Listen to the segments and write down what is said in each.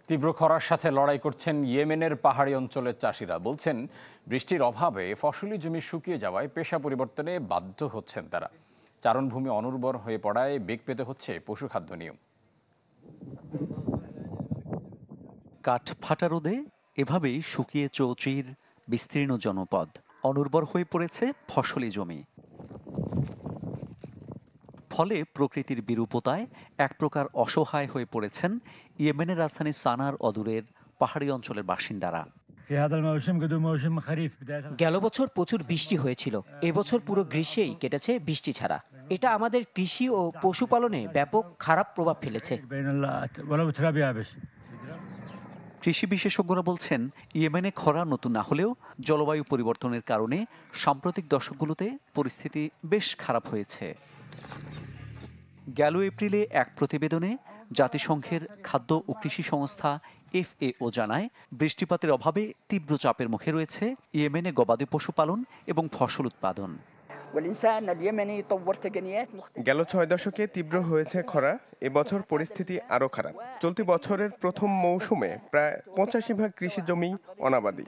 তীব্র খরার সাথে লড়াই করছেন ইয়েমেনের পাহাড়ি অঞ্চলের চাষিরা। বলছেন, বৃষ্টির অভাবে ফসলি জমি শুকিয়ে যাওয়ায় পেশা পরিবর্তনে বাধ্য হচ্ছেন তারা। চারণভূমি অনুর্বর হয়ে পড়ায় বেগ পেতে হচ্ছে পশুখাদ্য নিয়েও। কাঠ ফাটা রোদে এভাবেই শুকিয়ে চৌচির বিস্তীর্ণ জনপদ। অনুর্বর হয়ে পড়েছে ফসলি জমি। ফলে প্রকৃতির বিরূপতায় এক প্রকার অসহায় হয়ে পড়েছেন ইয়েমেনের রাজধানী সানার অদূরের পাহাড়ি অঞ্চলের বাসিন্দারা। গেল বছর প্রচুর বৃষ্টি হয়েছিল, এবছর পুরো গ্রীষ্মেই কেটেছে বৃষ্টি ছাড়া। এটা আমাদের কৃষি ও পশুপালনে ব্যাপক খারাপ প্রভাব ফেলেছে। কৃষি বিশেষজ্ঞরা বলছেন, ইয়েমেনে খরা নতুন না হলেও জলবায়ু পরিবর্তনের কারণে সাম্প্রতিক দশকগুলোতে পরিস্থিতি বেশ খারাপ হয়েছে। গেল এপ্রিলে এক প্রতিবেদনে জাতিসংঘের খাদ্য ও কৃষি সংস্থা FAO জানায়, বৃষ্টিপাতের অভাবে তীব্র চাপের মুখে রয়েছে ইয়েমেনে গবাদি পশুপালন এবং ফসল উৎপাদন। গেল 6 দশকে তীব্র হয়েছে খরা। এবছর পরিস্থিতি আরও খারাপ। চলতি বছরের প্রথম মৌসুমে প্রায় 85% কৃষি জমি অনাবাদি।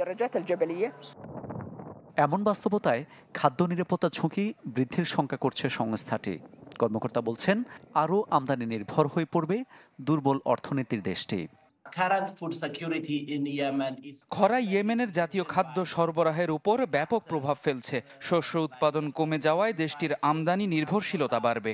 এমন বাস্তবতায় খাদ্য নিরাপত্তা ঝুঁকি বৃদ্ধির শঙ্কা করছে সংস্থাটি। কর্মকর্তা বলছেন, আরও আমদানি নির্ভর হয়ে পড়বে দুর্বল অর্থনীতির দেশটি। খরা ইয়েমেনের জাতীয় খাদ্য সরবরাহের উপর ব্যাপক প্রভাব ফেলছে। শস্য উৎপাদন কমে যাওয়ায় দেশটির আমদানি নির্ভরশীলতা বাড়বে।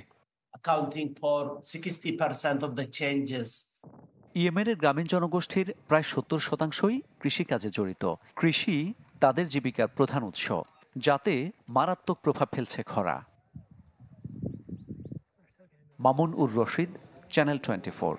ইয়েমেনের গ্রামীণ জনগোষ্ঠীর প্রায় 70% কৃষিকাজে জড়িত। কৃষি তাদের জীবিকার প্রধান উৎস, যাতে মারাত্মক প্রভাব ফেলছে খরা। মামুন উর রশিদ, চ্যানেল 24।